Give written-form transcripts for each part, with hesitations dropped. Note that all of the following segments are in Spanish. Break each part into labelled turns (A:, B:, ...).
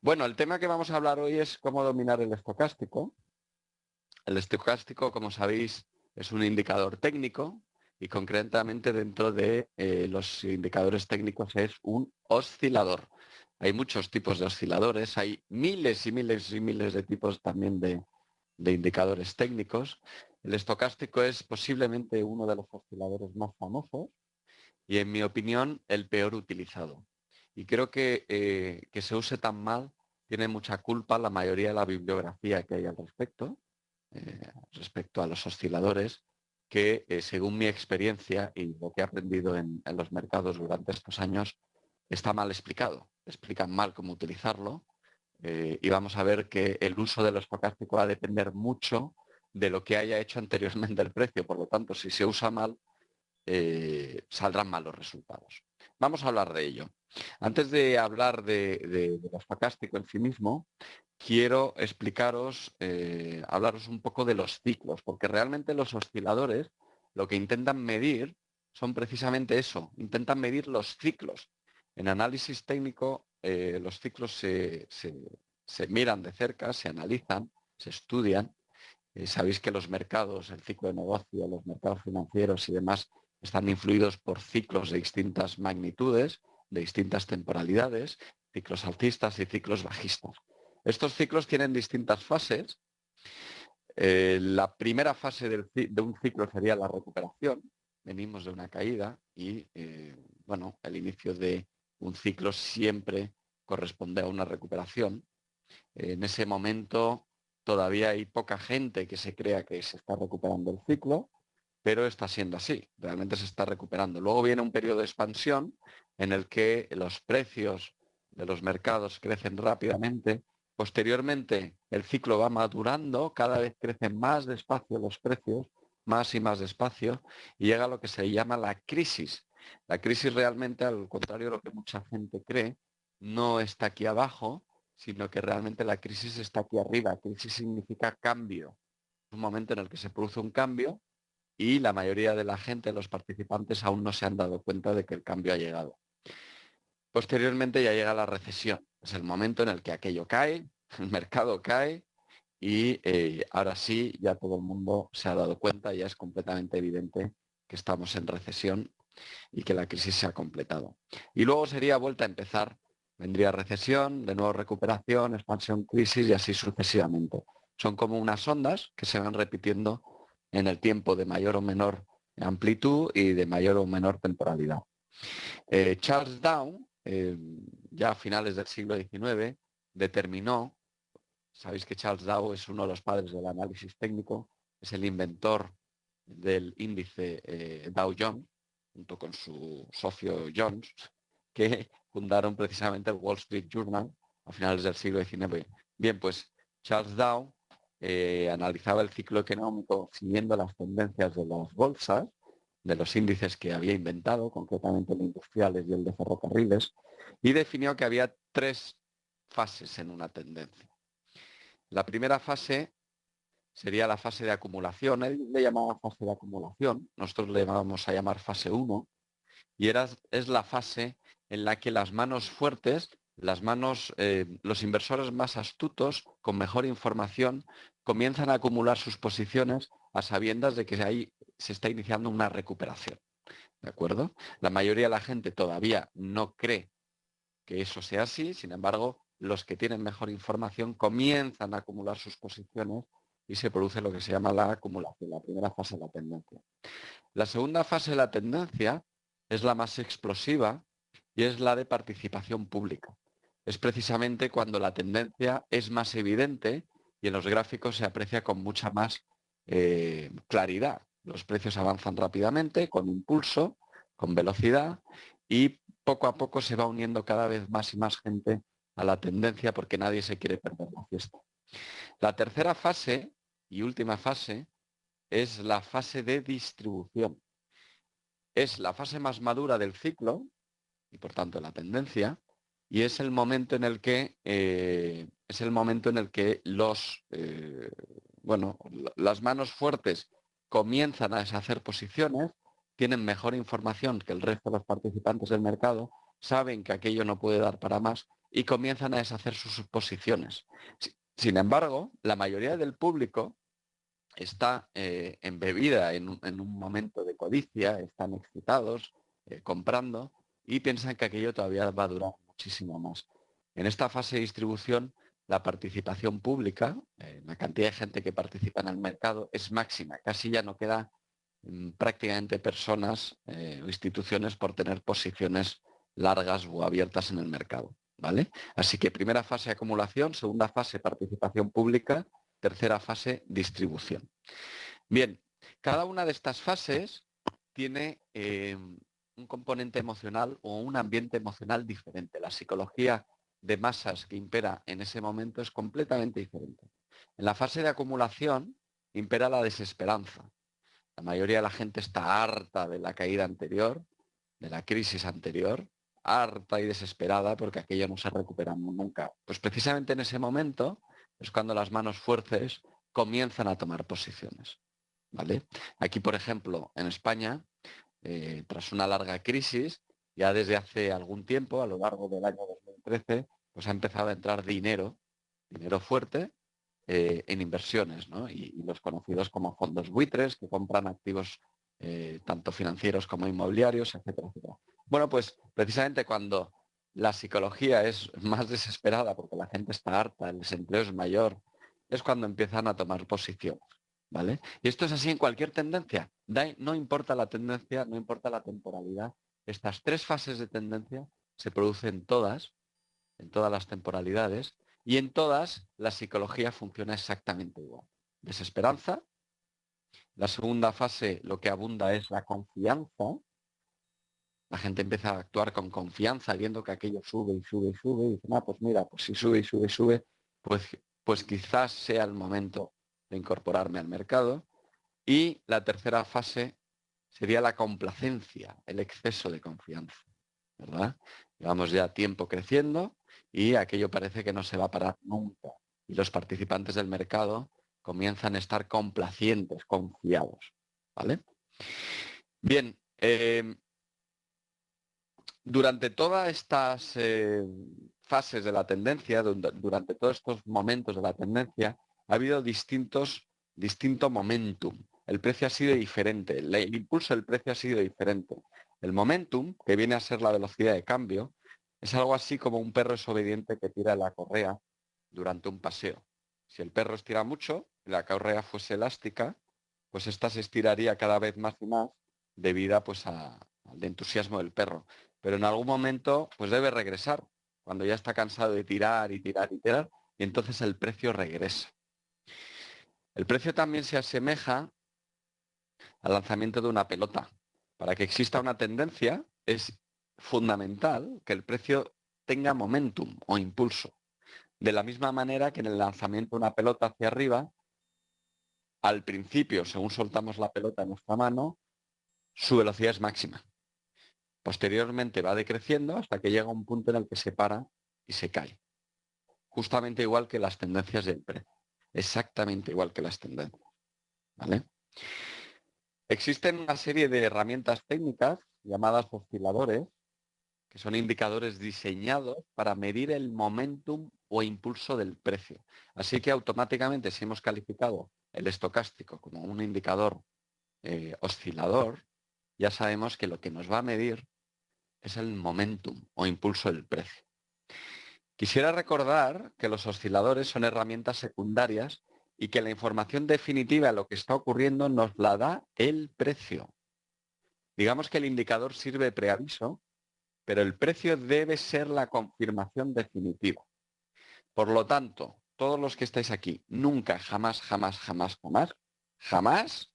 A: Bueno, el tema que vamos a hablar hoy es cómo dominar el estocástico. El estocástico, como sabéis, es un indicador técnico y concretamente dentro de los indicadores técnicos es un oscilador. Hay muchos tipos de osciladores, hay miles y miles y miles de tipos también de indicadores técnicos. El estocástico es posiblemente uno de los osciladores más famosos y, en mi opinión, el peor utilizado. Y creo que se use tan mal tiene mucha culpa la mayoría de la bibliografía que hay al respecto a los osciladores, que según mi experiencia y lo que he aprendido en los mercados durante estos años, está mal explicado. Explican mal cómo utilizarlo y vamos a ver que el uso del estocástico va a depender mucho de lo que haya hecho anteriormente el precio. Por lo tanto, si se usa mal, saldrán malos resultados. Vamos a hablar de ello. Antes de hablar del estocástico en sí mismo, quiero explicaros, hablaros un poco de los ciclos, porque realmente los osciladores lo que intentan medir son precisamente eso, intentan medir los ciclos. En análisis técnico, los ciclos se miran de cerca, se analizan, se estudian. Sabéis que los mercados, el ciclo de negocio, los mercados financieros y demás están influidos por ciclos de distintas magnitudes, de distintas temporalidades, ciclos alcistas y ciclos bajistas. Estos ciclos tienen distintas fases. La primera fase de un ciclo sería la recuperación. Venimos de una caída y, bueno, el inicio de un ciclo siempre corresponde a una recuperación. En ese momento todavía hay poca gente que se crea que se está recuperando el ciclo, pero está siendo así, realmente se está recuperando. Luego viene un periodo de expansión en el que los precios de los mercados crecen rápidamente. Posteriormente, el ciclo va madurando, cada vez crecen más despacio los precios, más y más despacio, y llega a lo que se llama la crisis. La crisis realmente, al contrario de lo que mucha gente cree, no está aquí abajo, sino que realmente la crisis está aquí arriba. Crisis significa cambio. Es un momento en el que se produce un cambio y la mayoría de la gente, los participantes, aún no se han dado cuenta de que el cambio ha llegado. Posteriormente ya llega la recesión. Es el momento en el que aquello cae, el mercado cae y ahora sí ya todo el mundo se ha dado cuenta, ya es completamente evidente que estamos en recesión y que la crisis se ha completado. Y luego sería vuelta a empezar. Vendría recesión, de nuevo recuperación, expansión, crisis y así sucesivamente. Son como unas ondas que se van repitiendo en el tiempo de mayor o menor amplitud y de mayor o menor temporalidad. Charles Dow, ya a finales del siglo XIX, determinó, sabéis que Charles Dow es uno de los padres del análisis técnico, es el inventor del índice Dow Jones, junto con su socio Jones, que fundaron precisamente el Wall Street Journal a finales del siglo XIX. Bien, pues Charles Dow analizaba el ciclo económico siguiendo las tendencias de las bolsas, de los índices que había inventado, concretamente el de industriales y el de ferrocarriles, y definió que había tres fases en una tendencia. La primera fase sería la fase de acumulación. Él le llamaba fase de acumulación, nosotros le vamos a llamar fase 1, y es la fase en la que las manos fuertes, los inversores más astutos, con mejor información, comienzan a acumular sus posiciones a sabiendas de que ahí se está iniciando una recuperación. ¿De acuerdo? La mayoría de la gente todavía no cree que eso sea así, sin embargo, los que tienen mejor información comienzan a acumular sus posiciones y se produce lo que se llama la acumulación, la primera fase de la tendencia. La segunda fase de la tendencia es la más explosiva y es la de participación pública. Es precisamente cuando la tendencia es más evidente y en los gráficos se aprecia con mucha más claridad. Los precios avanzan rápidamente, con impulso, con velocidad y poco a poco se va uniendo cada vez más y más gente a la tendencia porque nadie se quiere perder la fiesta. La tercera fase y última fase es la fase de distribución. Es la fase más madura del ciclo y por tanto la tendencia, y es el momento en el que las manos fuertes comienzan a deshacer posiciones, tienen mejor información que el resto de los participantes del mercado, saben que aquello no puede dar para más y comienzan a deshacer sus posiciones. Sin embargo, la mayoría del público está embebida en un momento de codicia, están excitados, comprando, y piensan que aquello todavía va a durar muchísimo más. En esta fase de distribución, la participación pública, la cantidad de gente que participa en el mercado es máxima. Casi ya no queda prácticamente personas o instituciones por tener posiciones largas o abiertas en el mercado, ¿vale? Así que primera fase acumulación, segunda fase participación pública, tercera fase distribución. Bien, cada una de estas fases tiene un componente emocional o un ambiente emocional diferente. La psicología de masas que impera en ese momento es completamente diferente. En la fase de acumulación impera la desesperanza. La mayoría de la gente está harta de la caída anterior, de la crisis anterior, harta y desesperada porque aquello no se recupera nunca. Pues precisamente en ese momento es cuando las manos fuertes comienzan a tomar posiciones, ¿vale? Aquí, por ejemplo, en España, tras una larga crisis, ya desde hace algún tiempo, a lo largo del año 2013, pues ha empezado a entrar dinero fuerte en inversiones, ¿no? Y los conocidos como fondos buitres que compran activos tanto financieros como inmobiliarios, etcétera, etcétera. Bueno, pues precisamente cuando la psicología es más desesperada porque la gente está harta, el desempleo es mayor, es cuando empiezan a tomar posición, ¿vale? Y esto es así en cualquier tendencia. No importa la tendencia, no importa la temporalidad. Estas tres fases de tendencia se producen todas, en todas las temporalidades, y en todas la psicología funciona exactamente igual. Desesperanza. La segunda fase lo que abunda es la confianza. La gente empieza a actuar con confianza, viendo que aquello sube y sube y sube, y dicen, pues mira, pues si sube y sube y sube, pues quizás sea el momento de incorporarme al mercado. Y la tercera fase sería la complacencia, el exceso de confianza, ¿verdad? Llevamos ya tiempo creciendo y aquello parece que no se va a parar nunca. Y los participantes del mercado comienzan a estar complacientes, confiados, ¿vale? Bien, durante todas estas fases de la tendencia, durante todos estos momentos de la tendencia, ha habido distinto momentum. El precio ha sido diferente, el impulso del precio ha sido diferente. El momentum, que viene a ser la velocidad de cambio, es algo así como un perro desobediente que tira la correa durante un paseo. Si el perro estira mucho y la correa fuese elástica, pues ésta se estiraría cada vez más y más debido pues, al entusiasmo del perro. Pero en algún momento pues debe regresar, cuando ya está cansado de tirar y tirar y tirar, y entonces el precio regresa. El precio también se asemeja al lanzamiento de una pelota. Para que exista una tendencia es fundamental que el precio tenga momentum o impulso. De la misma manera que en el lanzamiento de una pelota hacia arriba, al principio, según soltamos la pelota en nuestra mano, su velocidad es máxima. Posteriormente va decreciendo hasta que llega un punto en el que se para y se cae. Justamente igual que las tendencias del precio. Exactamente igual que las tendencias, ¿vale? Existen una serie de herramientas técnicas llamadas osciladores, que son indicadores diseñados para medir el momentum o impulso del precio. Así que automáticamente, si hemos calificado el estocástico como un indicador oscilador, ya sabemos que lo que nos va a medir es el momentum o impulso del precio. Quisiera recordar que los osciladores son herramientas secundarias y que la información definitiva de lo que está ocurriendo nos la da el precio. Digamos que el indicador sirve de preaviso, pero el precio debe ser la confirmación definitiva. Por lo tanto, todos los que estáis aquí, nunca, jamás, jamás, jamás, jamás, jamás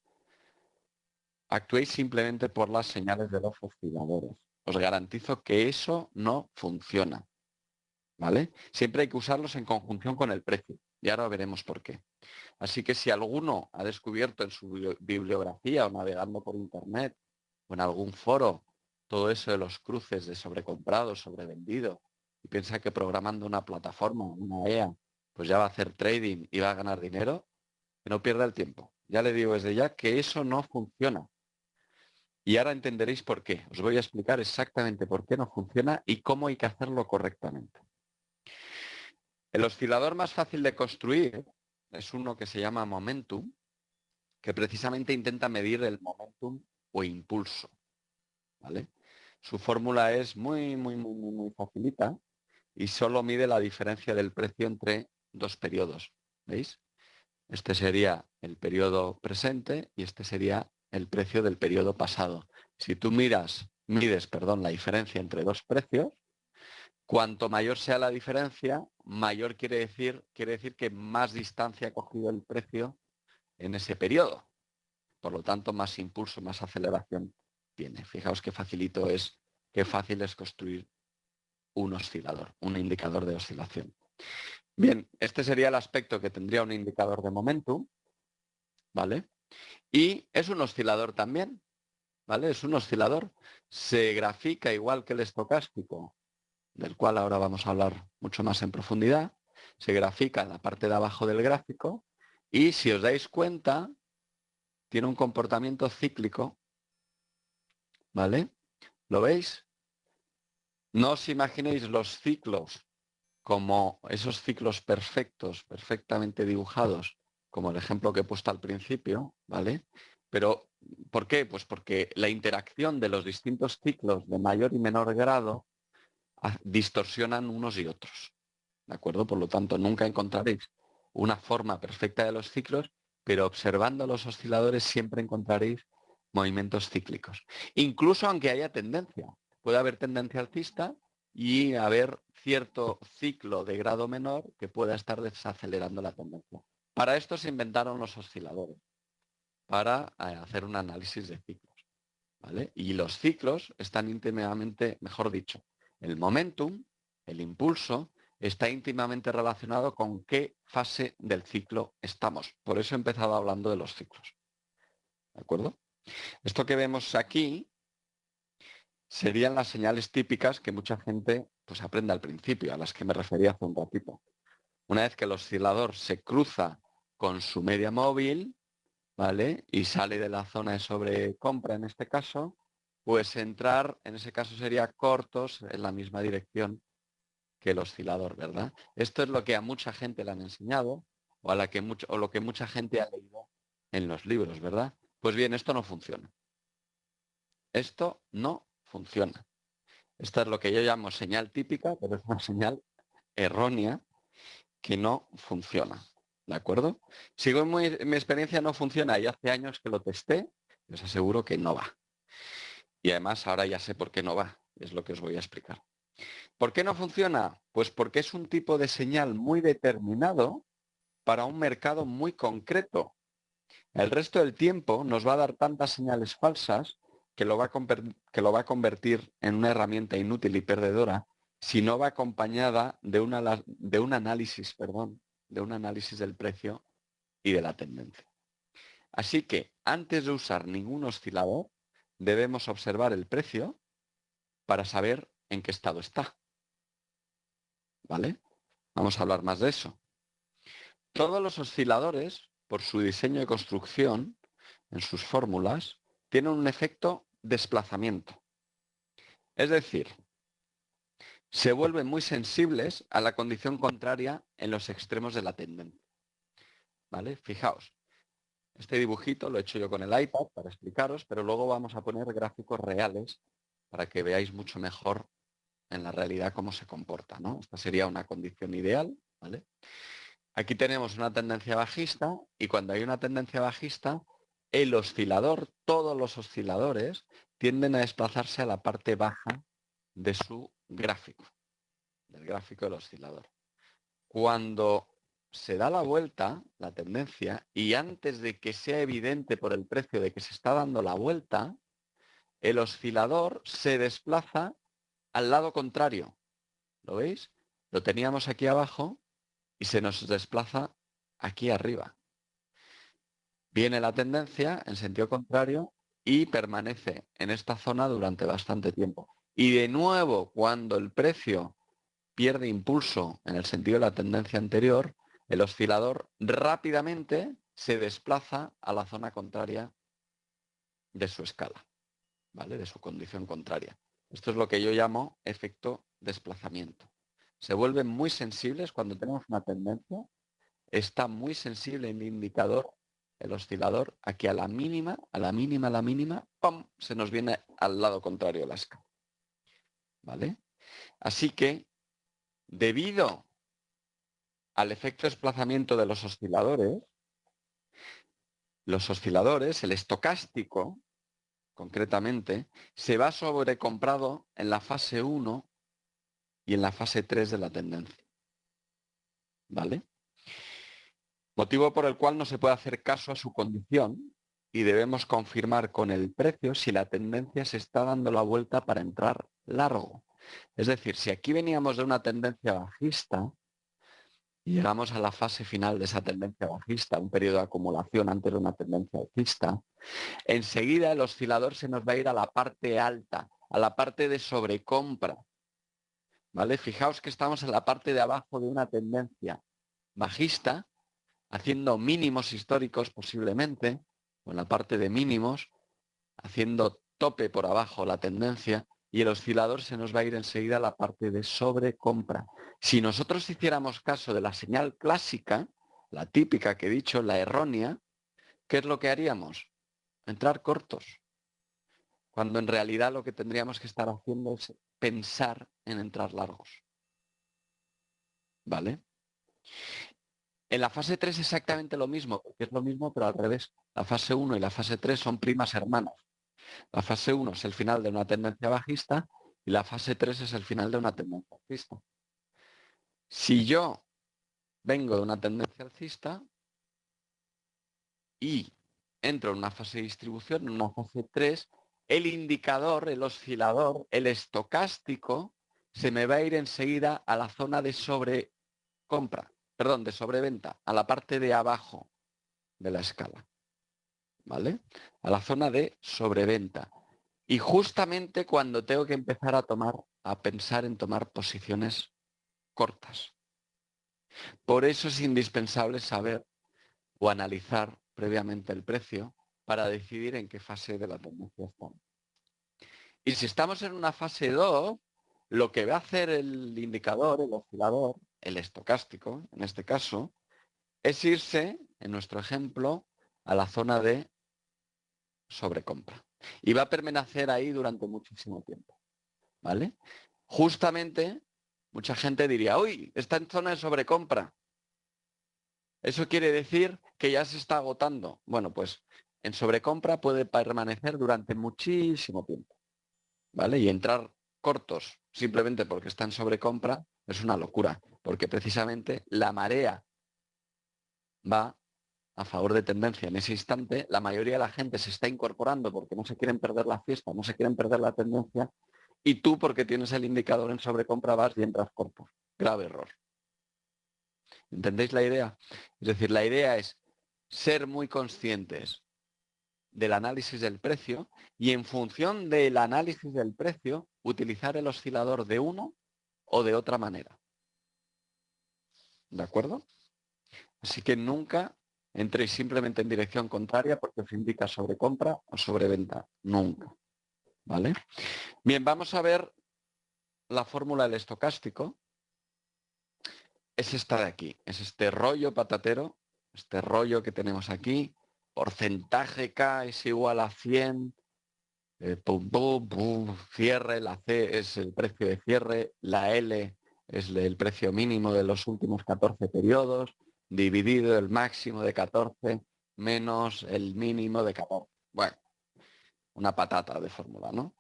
A: actuéis simplemente por las señales de los osciladores. Os garantizo que eso no funciona, ¿vale? Siempre hay que usarlos en conjunción con el precio. Y ahora veremos por qué. Así que si alguno ha descubierto en su bibliografía o navegando por internet o en algún foro todo eso de los cruces de sobrecomprado, sobrevendido, y piensa que programando una plataforma, una EA, pues ya va a hacer trading y va a ganar dinero, que no pierda el tiempo. Ya le digo desde ya que eso no funciona. Y ahora entenderéis por qué. Os voy a explicar exactamente por qué no funciona y cómo hay que hacerlo correctamente. El oscilador más fácil de construir es uno que se llama momentum, que precisamente intenta medir el momentum o impulso, ¿vale? Su fórmula es muy facilita y solo mide la diferencia del precio entre dos periodos, ¿veis? Este sería el periodo presente y este sería el precio del periodo pasado. Si tú mides, la diferencia entre dos precios, cuanto mayor sea la diferencia, mayor quiere decir que más distancia ha cogido el precio en ese periodo. Por lo tanto, más impulso, más aceleración tiene. Fijaos qué facilito es, qué fácil es construir un oscilador, un indicador de oscilación. Bien, este sería el aspecto que tendría un indicador de momentum, ¿vale? Y es un oscilador también, ¿vale? Es un oscilador. Se grafica igual que el estocástico, del cual ahora vamos a hablar mucho más en profundidad. Se grafica en la parte de abajo del gráfico y si os dais cuenta, tiene un comportamiento cíclico, ¿vale? ¿Lo veis? No os imaginéis los ciclos como esos ciclos perfectos, perfectamente dibujados, como el ejemplo que he puesto al principio, ¿vale? Pero, ¿por qué? Pues porque la interacción de los distintos ciclos de mayor y menor grado distorsionan unos y otros, ¿de acuerdo? Por lo tanto, nunca encontraréis una forma perfecta de los ciclos, pero observando los osciladores siempre encontraréis movimientos cíclicos. Incluso aunque haya tendencia. Puede haber tendencia alcista y haber cierto ciclo de grado menor que pueda estar desacelerando la tendencia. Para esto se inventaron los osciladores, para hacer un análisis de ciclos, ¿vale? Y los ciclos están íntimamente, mejor dicho, el momentum, el impulso, está íntimamente relacionado con qué fase del ciclo estamos. Por eso he empezado hablando de los ciclos. ¿De acuerdo? Esto que vemos aquí serían las señales típicas que mucha gente pues aprende al principio, a las que me refería hace un ratito. Una vez que el oscilador se cruza con su media móvil, ¿vale? Y sale de la zona de sobrecompra en este caso, pues entrar, en ese caso sería cortos en la misma dirección que el oscilador, ¿verdad? Esto es lo que a mucha gente le han enseñado o, o lo que mucha gente ha leído en los libros, ¿verdad? Pues bien, esto no funciona. Esto no funciona. Esta es lo que yo llamo señal típica, pero es una señal errónea que no funciona. ¿De acuerdo? Sigo en mi experiencia no funciona y hace años que lo testé, os aseguro que no va. Y además ahora ya sé por qué no va, es lo que os voy a explicar. ¿Por qué no funciona? Pues porque es un tipo de señal muy determinado para un mercado muy concreto. El resto del tiempo nos va a dar tantas señales falsas que lo va a convertir en una herramienta inútil y perdedora si no va acompañada de un análisis, de un análisis del precio y de la tendencia. Así que antes de usar ningún oscilador, debemos observar el precio para saber en qué estado está. ¿Vale? Vamos a hablar más de eso. Todos los osciladores, por su diseño y construcción, en sus fórmulas, tienen un efecto desplazamiento. Es decir, se vuelven muy sensibles a la condición contraria en los extremos de la tendencia. ¿Vale? Fijaos, este dibujito lo he hecho yo con el iPad para explicaros, pero luego vamos a poner gráficos reales para que veáis mucho mejor en la realidad cómo se comporta, ¿no? Esta sería una condición ideal, ¿vale? Aquí tenemos una tendencia bajista y cuando hay una tendencia bajista, el oscilador, todos los osciladores, tienden a desplazarse a la parte baja de su gráfico, del gráfico del oscilador. Cuando se da la vuelta, la tendencia, y antes de que sea evidente por el precio de que se está dando la vuelta, el oscilador se desplaza al lado contrario. ¿Lo veis? Lo teníamos aquí abajo y se nos desplaza aquí arriba. Viene la tendencia en sentido contrario y permanece en esta zona durante bastante tiempo. Y de nuevo, cuando el precio pierde impulso en el sentido de la tendencia anterior, el oscilador rápidamente se desplaza a la zona contraria de su escala, ¿vale? De su condición contraria. Esto es lo que yo llamo efecto desplazamiento. se vuelven muy sensibles cuando tenemos una tendencia. Está muy sensible el indicador, el oscilador, a que a la mínima, ¡pum!, se nos viene al lado contrario la escala. ¿Vale? Así que, debido al efecto de desplazamiento de los osciladores, el estocástico, concretamente, se va sobrecomprado en la fase 1 y en la fase 3 de la tendencia. ¿Vale? Motivo por el cual no se puede hacer caso a su condición y debemos confirmar con el precio si la tendencia se está dando la vuelta para entrar largo. Es decir, si aquí veníamos de una tendencia bajista y llegamos a la fase final de esa tendencia bajista, un periodo de acumulación antes de una tendencia alcista, enseguida el oscilador se nos va a ir a la parte alta, a la parte de sobrecompra. ¿Vale? Fijaos que estamos en la parte de abajo de una tendencia bajista, haciendo mínimos históricos posiblemente, o en la parte de mínimos, haciendo tope por abajo la tendencia, y el oscilador se nos va a ir enseguida a la parte de sobrecompra. Si nosotros hiciéramos caso de la señal clásica, la típica que he dicho, la errónea, ¿qué es lo que haríamos? Entrar cortos, cuando en realidad lo que tendríamos que estar haciendo es pensar en entrar largos. ¿Vale? En la fase 3 exactamente lo mismo, porque es lo mismo pero al revés. La fase 1 y la fase 3 son primas hermanas. La fase 1 es el final de una tendencia bajista y la fase 3 es el final de una tendencia alcista. Si yo vengo de una tendencia alcista y entro en una fase de distribución, en una fase 3, el indicador, el oscilador, el estocástico, se me va a ir enseguida a la zona de sobrecompra, perdón, de sobreventa, a la parte de abajo de la escala. ¿Vale? A la zona de sobreventa. Y justamente cuando tengo que empezar a pensar en tomar posiciones cortas. Por eso es indispensable saber o analizar previamente el precio para decidir en qué fase de la tendencia estamos. Y si estamos en una fase 2, lo que va a hacer el indicador, el oscilador, el estocástico, en este caso, es irse, en nuestro ejemplo, a la zona de sobrecompra. Y va a permanecer ahí durante muchísimo tiempo. ¿Vale? Justamente, mucha gente diría, uy, está en zona de sobrecompra. Eso quiere decir que ya se está agotando. Bueno, pues en sobrecompra puede permanecer durante muchísimo tiempo. ¿Vale? Y entrar cortos simplemente porque está en sobrecompra es una locura, porque precisamente la marea va a favor de tendencia. En ese instante, la mayoría de la gente se está incorporando porque no se quieren perder la fiesta, no se quieren perder la tendencia, y tú, porque tienes el indicador en sobrecompra, vas y entras cortos. Grave error. ¿Entendéis la idea? Es decir, la idea es ser muy conscientes del análisis del precio y en función del análisis del precio, utilizar el oscilador de uno o de otra manera. ¿De acuerdo? Así que nunca entréis simplemente en dirección contraria porque os indica sobrecompra o sobreventa. Nunca. ¿Vale? Bien, vamos a ver la fórmula del estocástico. Es esta de aquí. Es este rollo patatero, este rollo que tenemos aquí. Porcentaje K es igual a 100. Pum, pum, pum, cierre, la C es el precio de cierre, la L es el precio mínimo de los últimos 14 periodos, dividido el máximo de 14 menos el mínimo de 14. Bueno, una patata de fórmula, ¿no?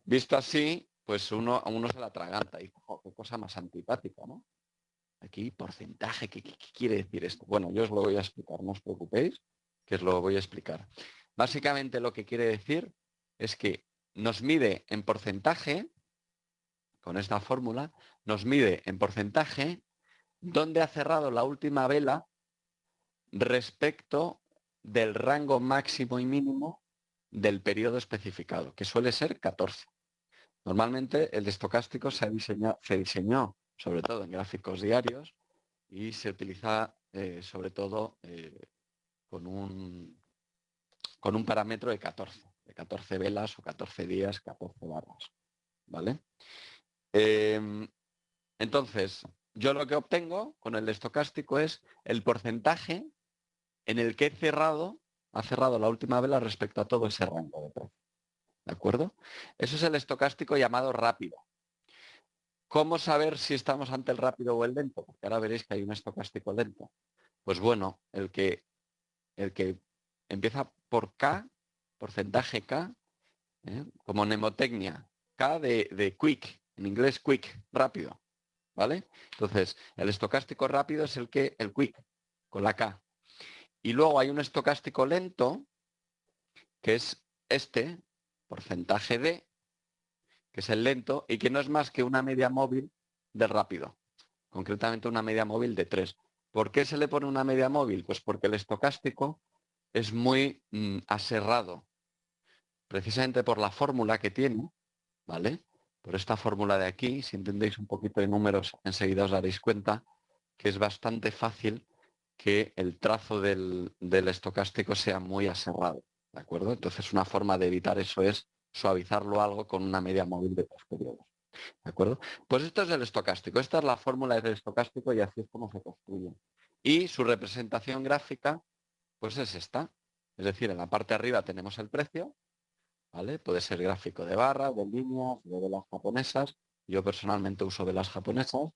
A: Visto así, pues a uno se la atraganta y oh, qué cosa más antipática, ¿no? Aquí, porcentaje, ¿qué quiere decir esto? Bueno, yo os lo voy a explicar, no os preocupéis, que os lo voy a explicar. Básicamente lo que quiere decir es que nos mide en porcentaje, con esta fórmula, nos mide en porcentaje dónde ha cerrado la última vela respecto del rango máximo y mínimo del periodo especificado, que suele ser 14. Normalmente el estocástico se diseñó sobre todo en gráficos diarios y se utiliza sobre todo con un parámetro de 14 velas o 14 días, 14 barras. ¿Vale? Entonces, yo lo que obtengo con el estocástico es el porcentaje en el que ha cerrado la última vela respecto a todo ese rango de precio. ¿De acuerdo? Eso es el estocástico llamado rápido. ¿Cómo saber si estamos ante el rápido o el lento? Porque ahora veréis que hay un estocástico lento. Pues bueno, el que empieza por K, porcentaje K, como mnemotecnia, K de quick, en inglés quick, rápido, ¿vale? Entonces, el estocástico rápido es el quick, con la K. Y luego hay un estocástico lento, que es este, porcentaje D, que es el lento, y que no es más que una media móvil del rápido, concretamente una media móvil de 3. ¿Por qué se le pone una media móvil? Pues porque el estocástico es muy aserrado, precisamente por la fórmula que tiene, ¿vale? Por esta fórmula de aquí, si entendéis un poquito de números, enseguida os daréis cuenta que es bastante fácil que el trazo del estocástico sea muy aserrado, ¿de acuerdo? Entonces una forma de evitar eso es suavizarlo algo con una media móvil de 3 periodos, ¿de acuerdo? Pues esto es el estocástico, esta es la fórmula del estocástico y así es como se construye. Y su representación gráfica, pues es esta. Es decir, en la parte de arriba tenemos el precio, ¿vale? Puede ser gráfico de barras, de líneas, de velas japonesas. Yo personalmente uso velas japonesas.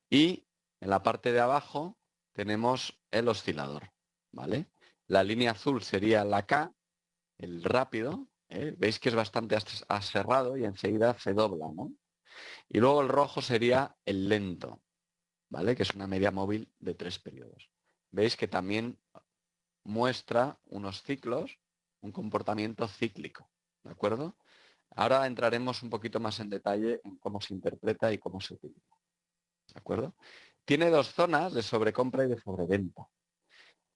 A: Y en la parte de abajo tenemos el oscilador, ¿vale? La línea azul sería la K, el rápido, ¿eh? Veis que es bastante aserrado y enseguida se dobla, ¿no? Y luego el rojo sería el lento, ¿vale? Que es una media móvil de 3 periodos. Veis que también muestra unos ciclos, un comportamiento cíclico, ¿de acuerdo? Ahora entraremos un poquito más en detalle en cómo se interpreta y cómo se utiliza, ¿de acuerdo? Tiene dos zonas de sobrecompra y de sobreventa.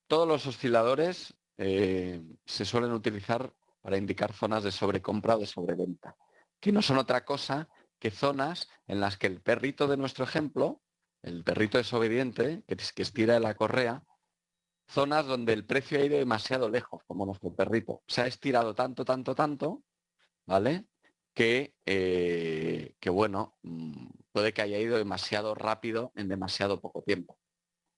A: Todos los osciladores se suelen utilizar para indicar zonas de sobrecompra o de sobreventa, que no son otra cosa que zonas en las que el perrito de nuestro ejemplo, el perrito desobediente, que estira la correa, zonas donde el precio ha ido demasiado lejos, como nuestro perrito. Se ha estirado tanto, tanto, tanto, ¿vale? Que bueno, puede que haya ido demasiado rápido en demasiado poco tiempo.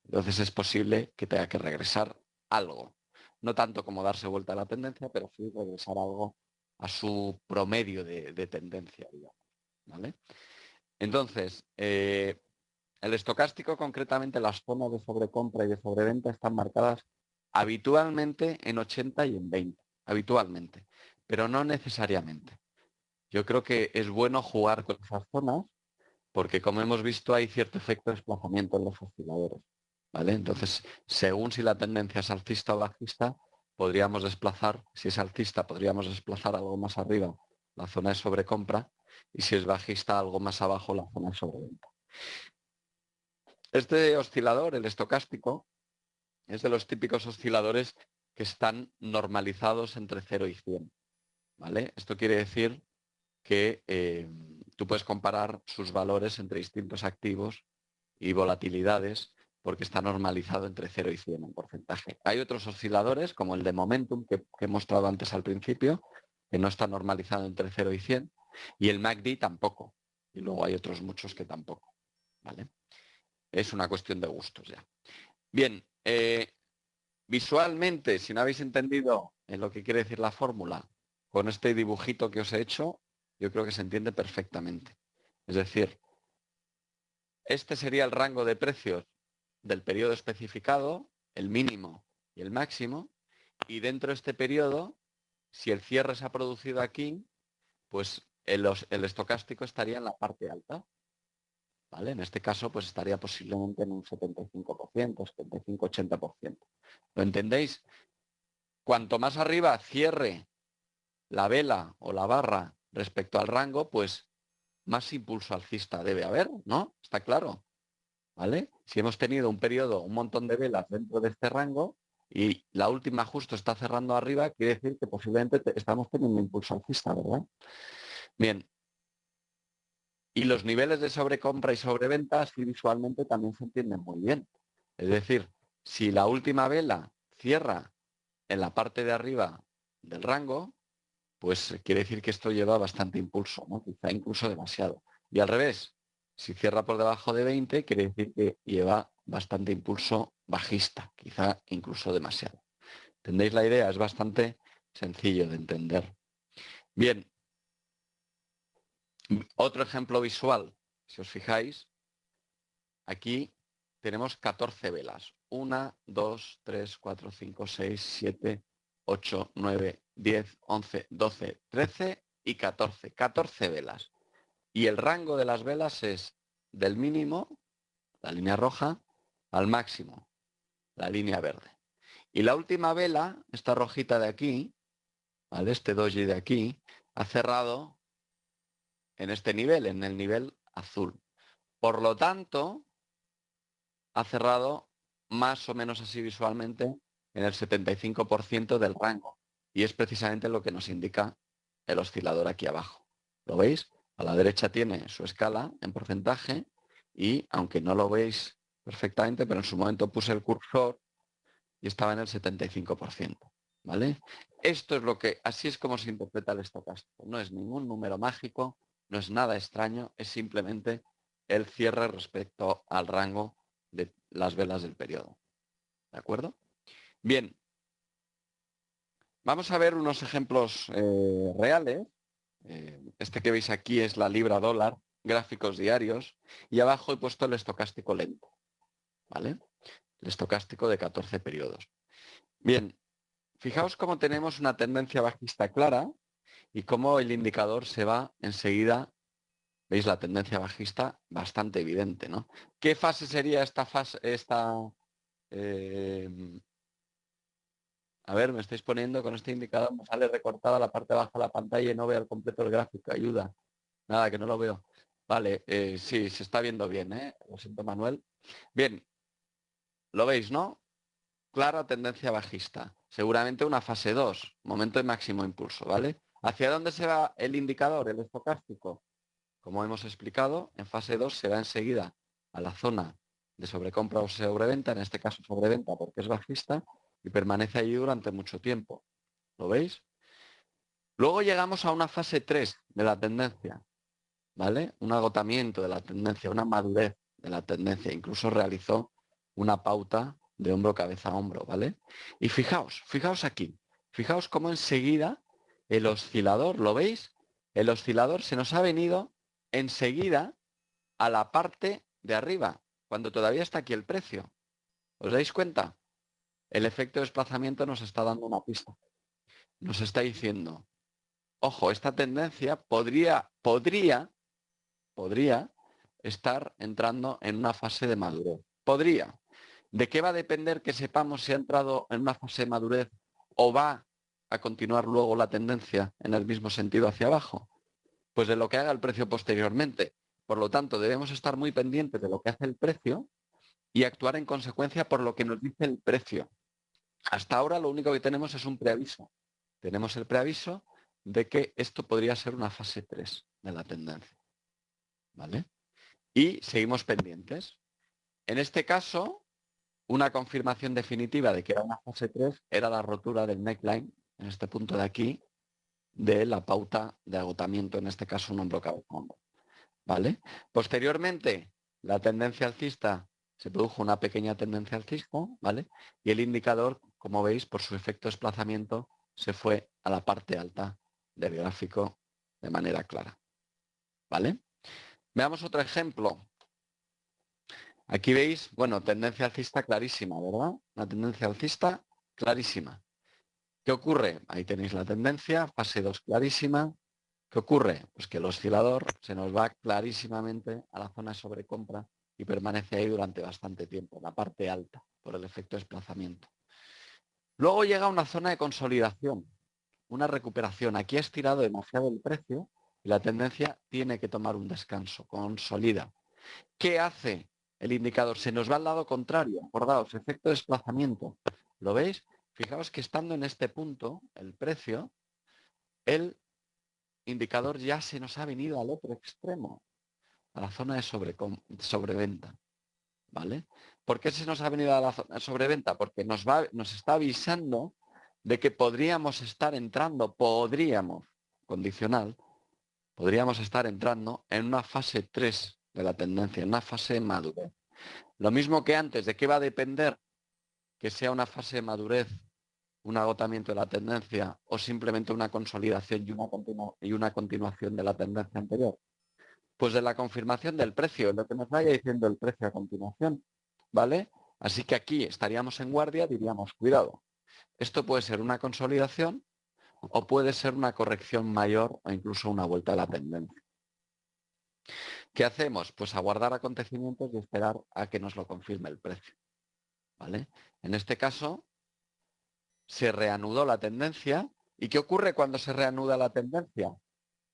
A: Entonces es posible que tenga que regresar algo. No tanto como darse vuelta a la tendencia, pero sí regresar algo a su promedio de tendencia, digamos, ¿vale? Entonces, el estocástico, concretamente las zonas de sobrecompra y de sobreventa, están marcadas habitualmente en 80 y en 20, habitualmente, pero no necesariamente. Yo creo que es bueno jugar con esas zonas porque, como hemos visto, hay cierto efecto de desplazamiento en los osciladores, ¿vale? Entonces, según si la tendencia es alcista o bajista, podríamos desplazar, si es alcista, podríamos desplazar algo más arriba la zona de sobrecompra y si es bajista, algo más abajo la zona de sobreventa. Este oscilador, el estocástico, es de los típicos osciladores que están normalizados entre 0 y 100, ¿vale? Esto quiere decir que tú puedes comparar sus valores entre distintos activos y volatilidades porque está normalizado entre 0 y 100 en porcentaje. Hay otros osciladores, como el de Momentum, que he mostrado antes al principio, que no está normalizado entre 0 y 100, y el MACD tampoco. Y luego hay otros muchos que tampoco, ¿vale? Es una cuestión de gustos ya. Bien, visualmente, si no habéis entendido en lo que quiere decir la fórmula, con este dibujito que os he hecho, yo creo que se entiende perfectamente. Es decir, este sería el rango de precios del periodo especificado, el mínimo y el máximo, y dentro de este periodo, si el cierre se ha producido aquí, pues el estocástico estaría en la parte alta, ¿vale? En este caso, pues estaría posiblemente en un 75%, 75-80%. ¿Lo entendéis? Cuanto más arriba cierre la vela o la barra respecto al rango, pues más impulso alcista debe haber, ¿no? Está claro, ¿vale? Si hemos tenido un periodo, un montón de velas dentro de este rango y la última justo está cerrando arriba, quiere decir que posiblemente estamos teniendo impulso alcista, ¿verdad? Bien. Y los niveles de sobrecompra y sobreventa, así visualmente también se entienden muy bien. Es decir, si la última vela cierra en la parte de arriba del rango, pues quiere decir que esto lleva bastante impulso, ¿no? Quizá incluso demasiado. Y al revés, Si cierra por debajo de 20, quiere decir que lleva bastante impulso bajista, quizá incluso demasiado. ¿Entendéis la idea? Es bastante sencillo de entender. Bien, otro ejemplo visual. Si os fijáis, aquí tenemos 14 velas. 1, 2, 3, 4, 5, 6, 7, 8, 9, 10, 11, 12, 13 y 14. 14 velas. Y el rango de las velas es del mínimo, la línea roja, al máximo, la línea verde. Y la última vela, esta rojita de aquí, ¿vale? Este doji de aquí, ha cerrado en este nivel, en el nivel azul. Por lo tanto, ha cerrado más o menos así visualmente en el 75% del rango. Y es precisamente lo que nos indica el oscilador aquí abajo. ¿Lo veis? A la derecha tiene su escala en porcentaje y, aunque no lo veis perfectamente, pero en su momento puse el cursor y estaba en el 75%. ¿Vale? Esto es lo que, así es como se interpreta el estocástico. No es ningún número mágico, no es nada extraño, es simplemente el cierre respecto al rango de las velas del periodo. ¿De acuerdo? Bien. Vamos a ver unos ejemplos reales. Este que veis aquí es la libra dólar, gráficos diarios, y abajo he puesto el estocástico lento. ¿Vale? El estocástico de 14 periodos. Bien, fijaos cómo tenemos una tendencia bajista clara y cómo el indicador se va enseguida. ¿Veis la tendencia bajista? Bastante evidente, ¿no? ¿Qué fase sería esta fase? A ver, me estáis poniendo con este indicador, me sale recortada la parte baja de la pantalla y no veo al completo el gráfico. Ayuda. Nada, que no lo veo. Vale, sí, se está viendo bien, ¿eh? Lo siento, Manuel. Bien, lo veis, ¿no? Clara tendencia bajista. Seguramente una fase 2, momento de máximo impulso, ¿vale? ¿Hacia dónde se va el indicador, el estocástico? Como hemos explicado, en fase 2 se va enseguida a la zona de sobrecompra o sobreventa, en este caso sobreventa porque es bajista, y permanece allí durante mucho tiempo. ¿Lo veis? Luego llegamos a una fase 3 de la tendencia, ¿vale? Un agotamiento de la tendencia, una madurez de la tendencia. Incluso realizó una pauta de hombro, cabeza a hombro, ¿vale? Y fijaos aquí. Fijaos cómo enseguida el oscilador, ¿lo veis? El oscilador se nos ha venido enseguida a la parte de arriba, cuando todavía está aquí el precio. ¿Os dais cuenta? El efecto de desplazamiento nos está dando una pista. Nos está diciendo, ojo, esta tendencia podría estar entrando en una fase de madurez. Podría. ¿De qué va a depender que sepamos si ha entrado en una fase de madurez o va a continuar luego la tendencia en el mismo sentido hacia abajo? Pues de lo que haga el precio posteriormente. Por lo tanto, debemos estar muy pendientes de lo que hace el precio y actuar en consecuencia por lo que nos dice el precio. Hasta ahora lo único que tenemos es un preaviso. Tenemos el preaviso de que esto podría ser una fase 3 de la tendencia. ¿Vale? Y seguimos pendientes. En este caso, una confirmación definitiva de que era una fase 3 era la rotura del neckline, en este punto de aquí, de la pauta de agotamiento, en este caso un hombro cabeza hombro. ¿Vale? Posteriormente, la tendencia alcista, se produjo una pequeña tendencia alcista, ¿vale? Y el indicador, como veis, por su efecto de desplazamiento, se fue a la parte alta del gráfico de manera clara. ¿Vale? Veamos otro ejemplo. Aquí veis, bueno, tendencia alcista clarísima, ¿verdad? Una tendencia alcista clarísima. ¿Qué ocurre? Ahí tenéis la tendencia, fase 2 clarísima. ¿Qué ocurre? Pues que el oscilador se nos va clarísimamente a la zona de sobrecompra y permanece ahí durante bastante tiempo, la parte alta, por el efecto de desplazamiento. Luego llega una zona de consolidación, una recuperación. Aquí ha estirado demasiado el precio y la tendencia tiene que tomar un descanso, consolida. ¿Qué hace el indicador? Se nos va al lado contrario, acordaos, efecto de desplazamiento. ¿Lo veis? Fijaos que estando en este punto, el precio, el indicador ya se nos ha venido al otro extremo, a la zona de sobreventa. ¿Vale? ¿Por qué se nos ha venido a la zona de sobreventa? Porque nos está avisando de que podríamos estar entrando, condicional, podríamos estar entrando en una fase 3 de la tendencia, en una fase de madurez. Lo mismo que antes, ¿de qué va a depender que sea una fase de madurez, un agotamiento de la tendencia o simplemente una consolidación y una continuación de la tendencia anterior? Pues de la confirmación del precio, lo que nos vaya diciendo el precio a continuación, ¿vale? Así que aquí estaríamos en guardia, diríamos, cuidado, esto puede ser una consolidación o puede ser una corrección mayor o incluso una vuelta a la tendencia. ¿Qué hacemos? Pues aguardar acontecimientos y esperar a que nos lo confirme el precio, ¿vale? En este caso, se reanudó la tendencia. ¿Y qué ocurre cuando se reanuda la tendencia?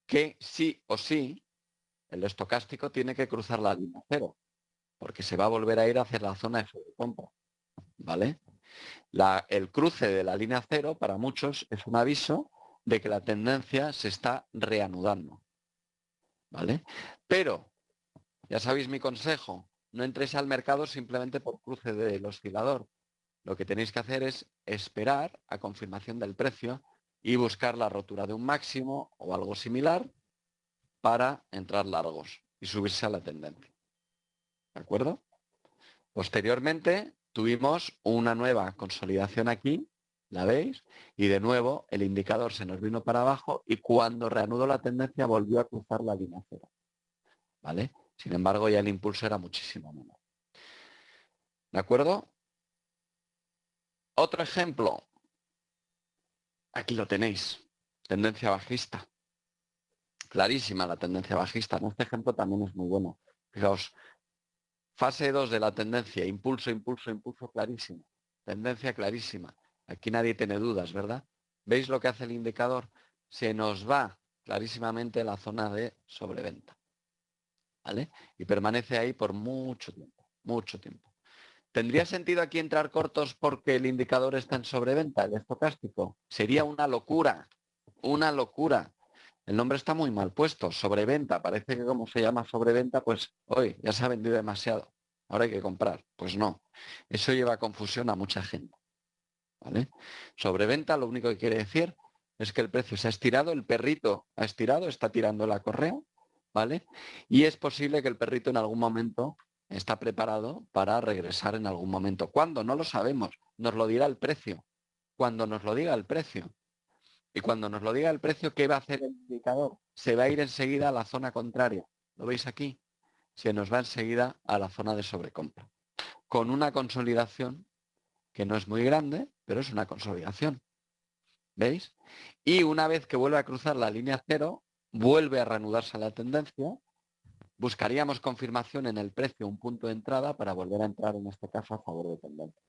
A: Que sí o sí, el estocástico tiene que cruzar la línea cero, porque se va a volver a ir hacia la zona de sobrecompra, ¿vale? El cruce de la línea cero para muchos es un aviso de que la tendencia se está reanudando, ¿vale? Pero, ya sabéis mi consejo, no entréis al mercado simplemente por cruce del oscilador. Lo que tenéis que hacer es esperar a confirmación del precio y buscar la rotura de un máximo o algo similar para entrar largos y subirse a la tendencia. ¿De acuerdo? Posteriormente tuvimos una nueva consolidación aquí, ¿la veis? Y de nuevo el indicador se nos vino para abajo y cuando reanudó la tendencia volvió a cruzar la línea cero, ¿vale? Sin embargo, ya el impulso era muchísimo menor. ¿De acuerdo? Otro ejemplo. Aquí lo tenéis. Tendencia bajista. Clarísima la tendencia bajista. Este ejemplo también es muy bueno. Fijaos, fase 2 de la tendencia, impulso, impulso, impulso clarísimo. Tendencia clarísima. Aquí nadie tiene dudas, ¿verdad? ¿Veis lo que hace el indicador? Se nos va clarísimamente la zona de sobreventa, ¿vale? Y permanece ahí por mucho tiempo, mucho tiempo. ¿Tendría sentido aquí entrar cortos porque el indicador está en sobreventa, el estocástico? Sería una locura, una locura. El nombre está muy mal puesto, sobreventa. Parece que como se llama sobreventa, pues hoy ya se ha vendido demasiado. Ahora hay que comprar. Pues no. Eso lleva a confusión a mucha gente, ¿vale? Sobreventa lo único que quiere decir es que el precio se ha estirado, el perrito ha estirado, está tirando la correa, ¿vale? Y es posible que el perrito en algún momento está preparado para regresar en algún momento. ¿Cuándo? No lo sabemos. Nos lo dirá el precio. Cuando nos lo diga el precio. Y cuando nos lo diga el precio, ¿qué va a hacer el indicador? Se va a ir enseguida a la zona contraria. ¿Lo veis aquí? Se nos va enseguida a la zona de sobrecompra. Con una consolidación que no es muy grande, pero es una consolidación. ¿Veis? Y una vez que vuelve a cruzar la línea cero, vuelve a reanudarse la tendencia. Buscaríamos confirmación en el precio, un punto de entrada para volver a entrar en este caso a favor de tendencia.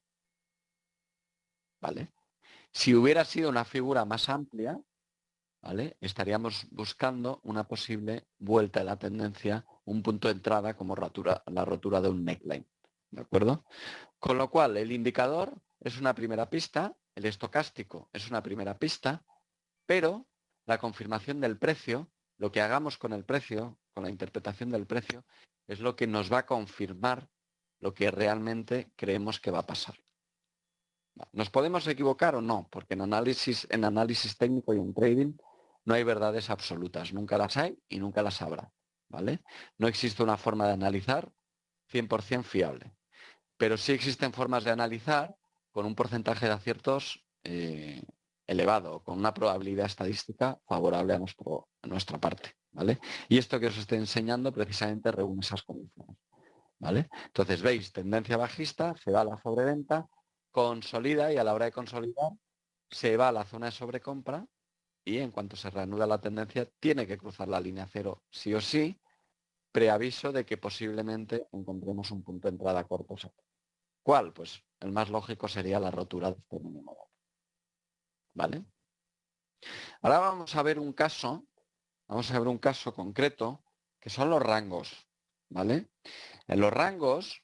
A: ¿Vale? Si hubiera sido una figura más amplia, ¿vale? Estaríamos buscando una posible vuelta de la tendencia, un punto de entrada como la rotura de un neckline. ¿De acuerdo? Con lo cual, el indicador es una primera pista, el estocástico es una primera pista, pero la confirmación del precio, lo que hagamos con el precio, con la interpretación del precio, es lo que nos va a confirmar lo que realmente creemos que va a pasar. ¿Nos podemos equivocar o no? Porque en análisis técnico y en trading no hay verdades absolutas. Nunca las hay y nunca las habrá, ¿vale? No existe una forma de analizar 100% fiable. Pero sí existen formas de analizar con un porcentaje de aciertos elevado, con una probabilidad estadística favorable a nuestra parte, ¿vale? Y esto que os estoy enseñando precisamente reúne esas condiciones, ¿vale? Entonces, veis, tendencia bajista, se va a la sobreventa, consolida y a la hora de consolidar se va a la zona de sobrecompra y en cuanto se reanuda la tendencia tiene que cruzar la línea cero sí o sí, preaviso de que posiblemente encontremos un punto de entrada corto. ¿Cuál? Pues el más lógico sería la rotura de este mínimo. ¿Vale? Ahora vamos a ver un caso concreto que son los rangos. ¿Vale? En los rangos,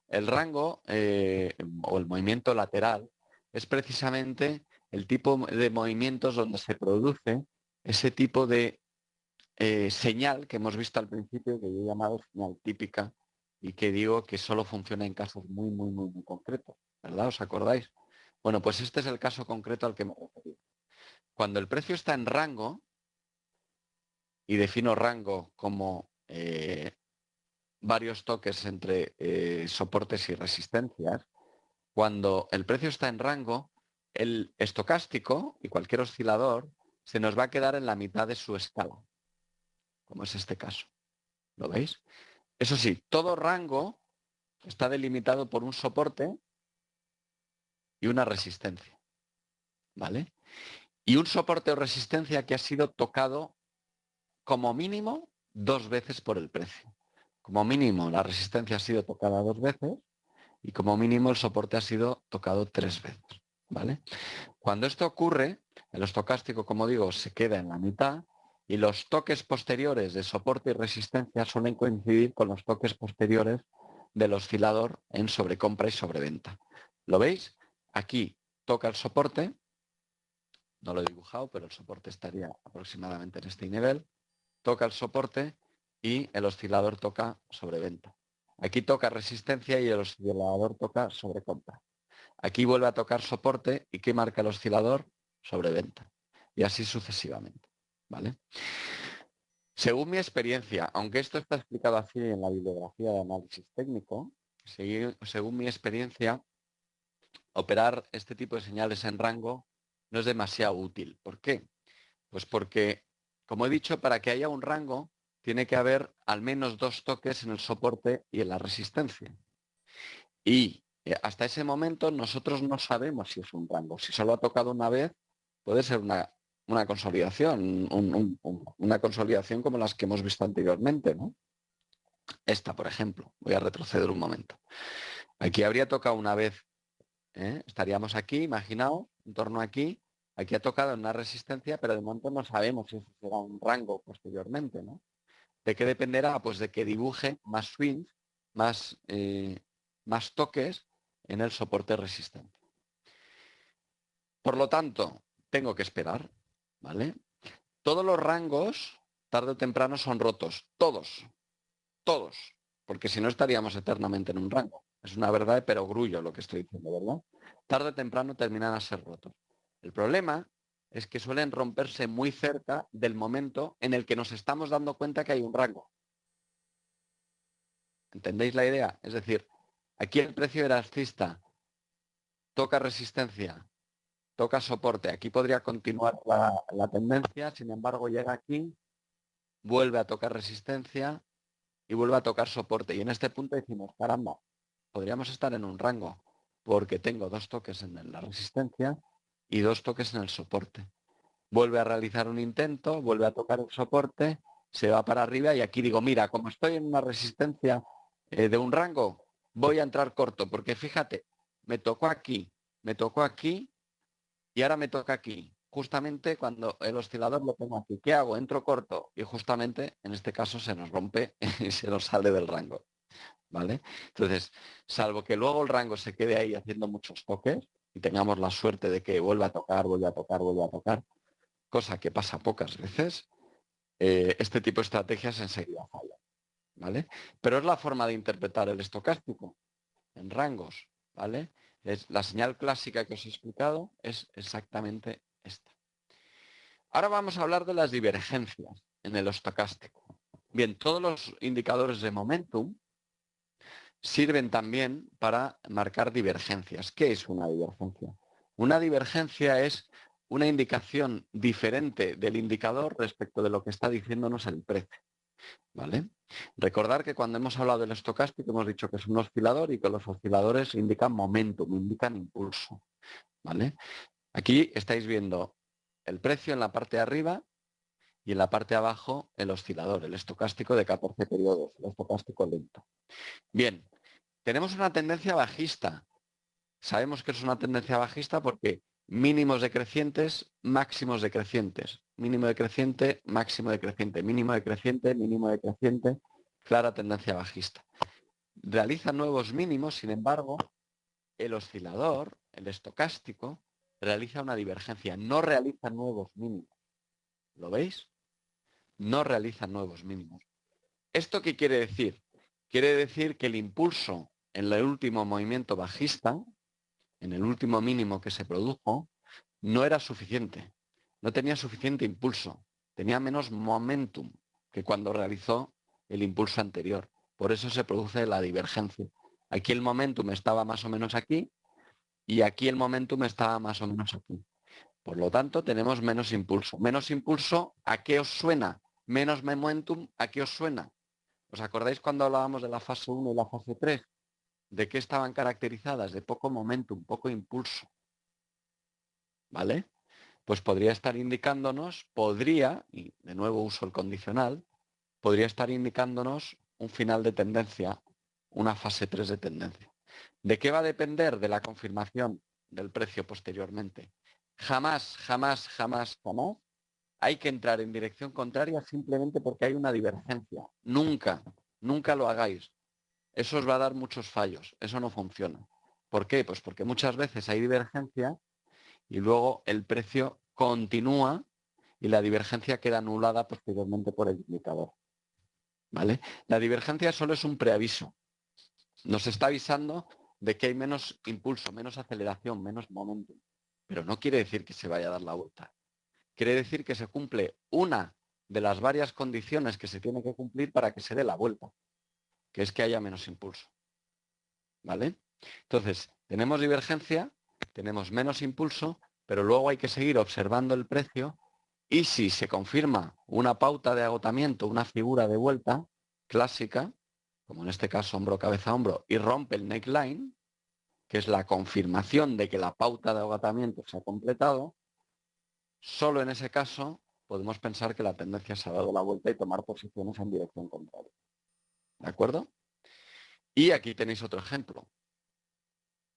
A: el rango o el movimiento lateral es precisamente el tipo de movimientos donde se produce ese tipo de señal que hemos visto al principio, que yo he llamado señal típica y que digo que solo funciona en casos muy, muy, muy, muy concretos, ¿verdad? ¿Os acordáis? Bueno, pues este es el caso concreto al que me refiero. Cuando el precio está en rango, y defino rango como varios toques entre soportes y resistencias, cuando el precio está en rango, el estocástico y cualquier oscilador se nos va a quedar en la mitad de su escala, como es este caso. ¿Lo veis? Eso sí, todo rango está delimitado por un soporte y una resistencia, ¿vale? Y un soporte o resistencia que ha sido tocado como mínimo 2 veces por el precio. Como mínimo la resistencia ha sido tocada 2 veces y como mínimo el soporte ha sido tocado 3 veces, ¿vale? Cuando esto ocurre, el estocástico, como digo, se queda en la mitad y los toques posteriores de soporte y resistencia suelen coincidir con los toques posteriores del oscilador en sobrecompra y sobreventa. ¿Lo veis? Aquí toca el soporte, no lo he dibujado, pero el soporte estaría aproximadamente en este nivel, toca el soporte y el oscilador toca sobreventa. Aquí toca resistencia y el oscilador toca sobrecompra. Aquí vuelve a tocar soporte y ¿qué marca el oscilador? Sobreventa. Y así sucesivamente, ¿vale? Según mi experiencia, aunque esto está explicado así en la bibliografía de análisis técnico, según mi experiencia, operar este tipo de señales en rango no es demasiado útil. ¿Por qué? Pues porque, como he dicho, para que haya un rango tiene que haber al menos 2 toques en el soporte y en la resistencia. Y hasta ese momento nosotros no sabemos si es un rango. Si solo ha tocado una vez, puede ser una consolidación, una consolidación como las que hemos visto anteriormente, ¿no? Esta, por ejemplo. Voy a retroceder un momento. Aquí habría tocado una vez, ¿eh? Estaríamos aquí, imaginaos, en torno aquí. Aquí ha tocado una resistencia, pero de momento no sabemos si eso será un rango posteriormente, ¿no? ¿De qué dependerá? Pues de que dibuje más swings, más toques en el soporte resistente. Por lo tanto, tengo que esperar, ¿vale? Todos los rangos, tarde o temprano, son rotos. Todos, todos. Porque si no estaríamos eternamente en un rango. Es una verdad de perogrullo lo que estoy diciendo, ¿verdad? Tarde o temprano terminan a ser rotos. El problema es que suelen romperse muy cerca del momento en el que nos estamos dando cuenta que hay un rango. ¿Entendéis la idea? Es decir, aquí el precio era alcista, toca resistencia, toca soporte. Aquí podría continuar la tendencia, sin embargo llega aquí, vuelve a tocar resistencia y vuelve a tocar soporte. Y en este punto decimos, caramba, podríamos estar en un rango, porque tengo 2 toques en la resistencia y 2 toques en el soporte. Vuelve a realizar un intento, vuelve a tocar el soporte, se va para arriba y aquí digo, mira, como estoy en una resistencia de un rango, voy a entrar corto, porque fíjate, me tocó aquí y ahora me toca aquí. Justamente cuando el oscilador lo tengo aquí. ¿Qué hago? Entro corto y justamente en este caso se nos rompe y se nos sale del rango. ¿Vale? Entonces, salvo que luego el rango se quede ahí haciendo muchos toques y tengamos la suerte de que vuelva a tocar, vuelva a tocar, vuelva a tocar, cosa que pasa pocas veces, este tipo de estrategias enseguida fallan, ¿vale? Pero es la forma de interpretar el estocástico en rangos, ¿vale? Es la señal clásica que os he explicado es exactamente esta. Ahora vamos a hablar de las divergencias en el estocástico. Bien, todos los indicadores de momentum sirven también para marcar divergencias. ¿Qué es una divergencia? Una divergencia es una indicación diferente del indicador respecto de lo que está diciéndonos el precio. ¿Vale? Recordar que cuando hemos hablado del estocástico hemos dicho que es un oscilador y que los osciladores indican momentum, indican impulso. ¿Vale? Aquí estáis viendo el precio en la parte de arriba y en la parte de abajo el oscilador, el estocástico de 14 periodos, el estocástico lento. Bien, tenemos una tendencia bajista. Sabemos que es una tendencia bajista porque mínimos decrecientes, máximos decrecientes. Mínimo decreciente, máximo decreciente. Mínimo decreciente, mínimo decreciente. Clara tendencia bajista. Realiza nuevos mínimos, sin embargo, el oscilador, el estocástico, realiza una divergencia. No realiza nuevos mínimos. ¿Lo veis? No realiza nuevos mínimos. ¿Esto qué quiere decir? Quiere decir que el impulso en el último movimiento bajista, en el último mínimo que se produjo, no era suficiente. No tenía suficiente impulso. Tenía menos momentum que cuando realizó el impulso anterior. Por eso se produce la divergencia. Aquí el momentum estaba más o menos aquí y aquí el momentum estaba más o menos aquí. Por lo tanto, tenemos menos impulso. Menos impulso, ¿a qué os suena? Menos momentum, ¿a qué os suena? ¿Os acordáis cuando hablábamos de la fase 1 y la fase 3? ¿De qué estaban caracterizadas? De poco momentum, poco impulso. ¿Vale? Pues podría estar indicándonos, y de nuevo uso el condicional, podría estar indicándonos un final de tendencia, una fase 3 de tendencia. ¿De qué va a depender? De la confirmación del precio posteriormente. Jamás, jamás, jamás, jamás hay que entrar en dirección contraria simplemente porque hay una divergencia. Nunca, nunca lo hagáis. Eso os va a dar muchos fallos. Eso no funciona. ¿Por qué? Pues porque muchas veces hay divergencia y luego el precio continúa y la divergencia queda anulada posteriormente por el indicador. ¿Vale? La divergencia solo es un preaviso. Nos está avisando de que hay menos impulso, menos aceleración, menos momentum. Pero no quiere decir que se vaya a dar la vuelta. Quiere decir que se cumple una de las varias condiciones que se tiene que cumplir para que se dé la vuelta, que es que haya menos impulso. ¿Vale? Entonces, tenemos divergencia, tenemos menos impulso, pero luego hay que seguir observando el precio y si se confirma una pauta de agotamiento, una figura de vuelta clásica, como en este caso hombro, cabeza, hombro, y rompe el neckline, que es la confirmación de que la pauta de agotamiento se ha completado, solo en ese caso podemos pensar que la tendencia se ha dado la vuelta y tomar posiciones en dirección contraria. ¿De acuerdo? Y aquí tenéis otro ejemplo.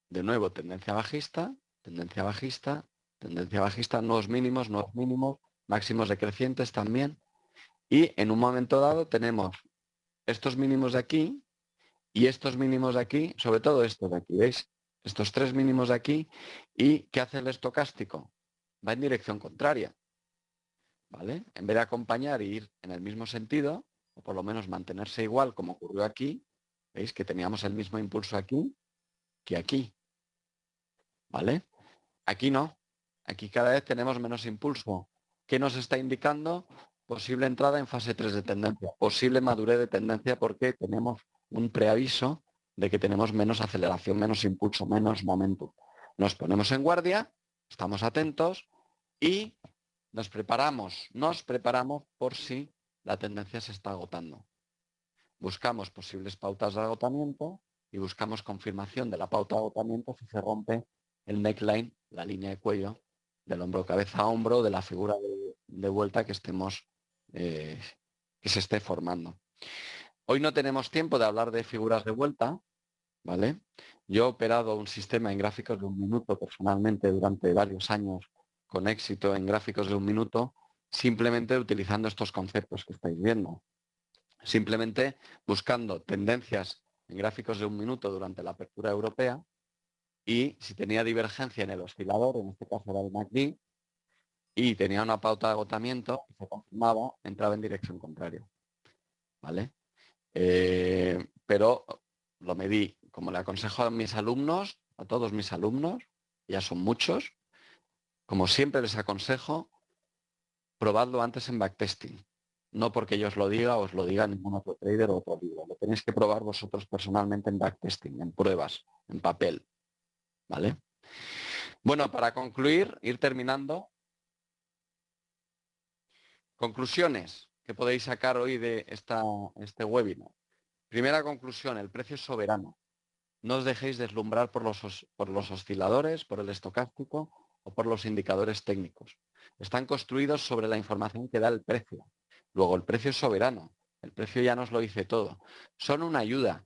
A: De nuevo, tendencia bajista, tendencia bajista, tendencia bajista, nuevos mínimos, máximos decrecientes también. Y en un momento dado tenemos estos mínimos de aquí y estos mínimos de aquí, sobre todo estos de aquí, ¿veis? Estos tres mínimos de aquí. ¿Y qué hace el estocástico? Va en dirección contraria. ¿Vale? En vez de acompañar e ir en el mismo sentido, o por lo menos mantenerse igual como ocurrió aquí, ¿veis? Que teníamos el mismo impulso aquí que aquí. ¿Vale? Aquí no. Aquí cada vez tenemos menos impulso. ¿Qué nos está indicando? Posible entrada en fase 3 de tendencia, posible madurez de tendencia porque tenemos un preaviso de que tenemos menos aceleración, menos impulso, menos momentum. Nos ponemos en guardia, estamos atentos y nos preparamos por si la tendencia se está agotando. Buscamos posibles pautas de agotamiento y buscamos confirmación de la pauta de agotamiento si se rompe el neckline, la línea de cuello del hombro cabeza a hombro, de la figura de vuelta que estemos, que se esté formando. Hoy no tenemos tiempo de hablar de figuras de vuelta, ¿vale? Yo he operado un sistema en gráficos de un minuto personalmente durante varios años con éxito en gráficos de un minuto, simplemente utilizando estos conceptos que estáis viendo. Simplemente buscando tendencias en gráficos de un minuto durante la apertura europea y si tenía divergencia en el oscilador, en este caso era el MACD, y tenía una pauta de agotamiento y se confirmaba, entraba en dirección contraria. ¿Vale? Pero lo medí, como le aconsejo a mis alumnos, a todos mis alumnos, ya son muchos, como siempre les aconsejo, probadlo antes en backtesting. No porque yo os lo diga, os lo diga ningún otro trader o otro libro. Lo tenéis que probar vosotros personalmente en backtesting, en pruebas, en papel. ¿Vale? Bueno, para concluir, ir terminando. Conclusiones que podéis sacar hoy de este webinar. Primera conclusión, el precio es soberano. No os dejéis deslumbrar por los osciladores, por el estocástico o por los indicadores técnicos. Están construidos sobre la información que da el precio. Luego, el precio es soberano. El precio ya nos lo dice todo. Son una ayuda,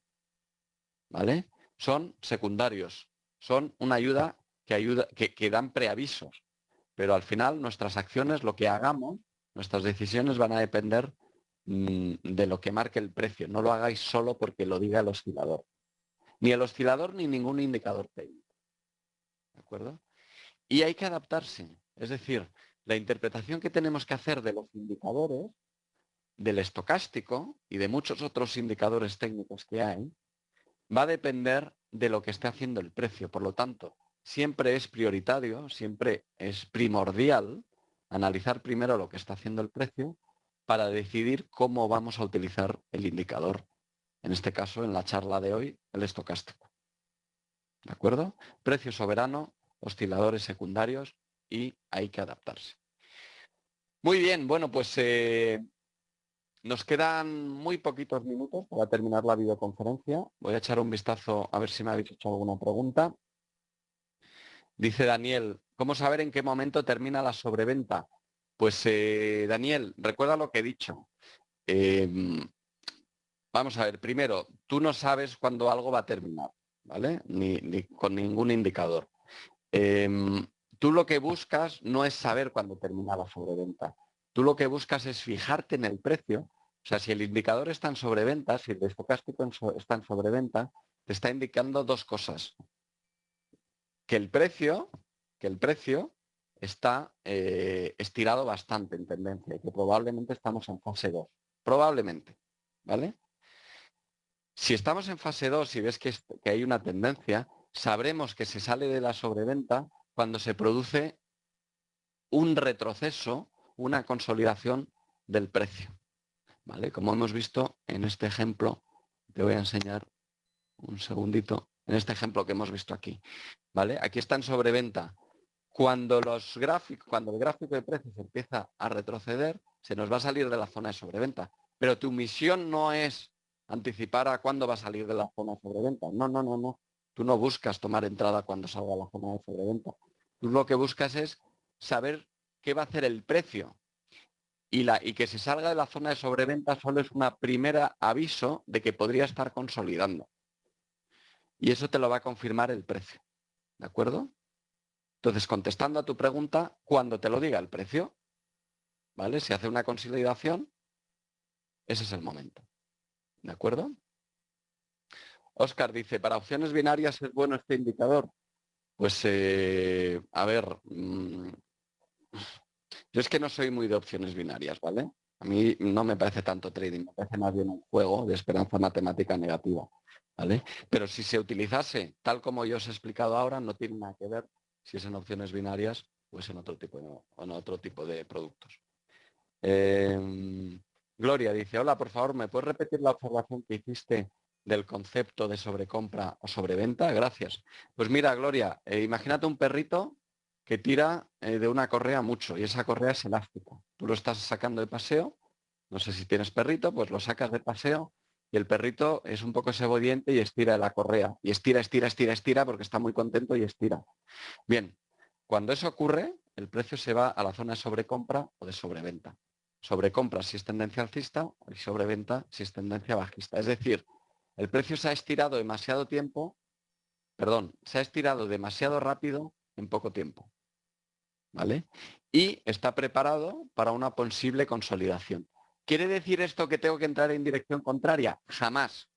A: ¿vale? Son secundarios. Son una ayuda que dan preavisos. Pero al final, nuestras acciones, lo que hagamos, nuestras decisiones van a depender de lo que marque el precio. No lo hagáis solo porque lo diga el oscilador. Ni el oscilador ni ningún indicador técnico. ¿De acuerdo? Y hay que adaptarse. Es decir, la interpretación que tenemos que hacer de los indicadores, del estocástico y de muchos otros indicadores técnicos que hay, va a depender de lo que esté haciendo el precio. Por lo tanto, siempre es prioritario, siempre es primordial analizar primero lo que está haciendo el precio para decidir cómo vamos a utilizar el indicador En este caso, en la charla de hoy, el estocástico. ¿De acuerdo? Precio soberano, osciladores secundarios y hay que adaptarse. Muy bien, bueno, pues nos quedan muy poquitos minutos para terminar la videoconferencia. Voy a echar un vistazo a ver si me habéis hecho alguna pregunta. Dice Daniel, ¿cómo saber en qué momento termina la sobreventa? Pues Daniel, recuerda lo que he dicho. Vamos a ver, primero, tú no sabes cuándo algo va a terminar, ¿vale? Ni con ningún indicador. Tú lo que buscas no es saber cuándo termina la sobreventa. Tú lo que buscas es fijarte en el precio. O sea, si el indicador está en sobreventa, si el estocástico está en sobreventa, te está indicando dos cosas. Que el precio está estirado bastante en tendencia y que probablemente estamos en fase 2. Probablemente, ¿vale? Si estamos en fase 2 y ves que hay una tendencia, sabremos que se sale de la sobreventa cuando se produce un retroceso, una consolidación del precio. ¿Vale? Como hemos visto en este ejemplo, te voy a enseñar un segundito, en este ejemplo que hemos visto aquí. ¿Vale? Aquí está en sobreventa. Cuando el gráfico de precios empieza a retroceder, se nos va a salir de la zona de sobreventa. Pero tu misión no es anticipar a cuándo va a salir de la zona de sobreventa. No, no, no, no. Tú no buscas tomar entrada cuando salga la zona de sobreventa. Tú lo que buscas es saber qué va a hacer el precio. Y que se salga de la zona de sobreventa solo es una primera aviso de que podría estar consolidando. Y eso te lo va a confirmar el precio. ¿De acuerdo? Entonces, contestando a tu pregunta, cuando te lo diga el precio, ¿vale? Si hace una consolidación, ese es el momento. ¿De acuerdo? Óscar dice, ¿para opciones binarias es bueno este indicador? Pues, a ver, yo es que no soy muy de opciones binarias, ¿vale? A mí no me parece tanto trading, me parece más bien un juego de esperanza matemática negativa, ¿vale? Pero si se utilizase tal como yo os he explicado ahora, no tiene nada que ver si es en opciones binarias o es en otro tipo de productos. Gloria dice, hola, por favor, ¿me puedes repetir la observación que hiciste del concepto de sobrecompra o sobreventa? Gracias. Pues mira, Gloria, imagínate un perrito que tira de una correa mucho y esa correa es elástica. Tú lo estás sacando de paseo, no sé si tienes perrito, pues lo sacas de paseo y el perrito es un poco cebodiente y estira la correa. Y estira, estira, estira, estira porque está muy contento y estira. Bien, cuando eso ocurre, el precio se va a la zona de sobrecompra o de sobreventa. Sobrecompra si es tendencia alcista y sobreventa si es tendencia bajista. Es decir, el precio se ha estirado demasiado tiempo, se ha estirado demasiado rápido en poco tiempo. ¿Vale? Y está preparado para una posible consolidación. ¿Quiere decir esto que tengo que entrar en dirección contraria? Jamás.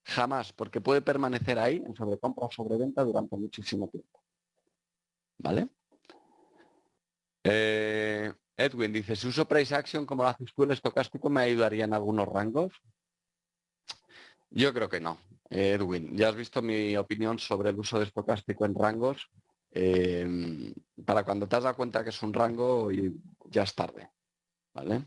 A: Jamás, porque puede permanecer ahí en sobrecompra o sobreventa durante muchísimo tiempo. ¿Vale? Edwin dice, si uso price action como lo haces tú, el estocástico me ayudaría en algunos rangos. Yo creo que no, Edwin. Ya has visto mi opinión sobre el uso de estocástico en rangos. Para cuando te has dado cuenta que es un rango y ya es tarde. ¿Vale?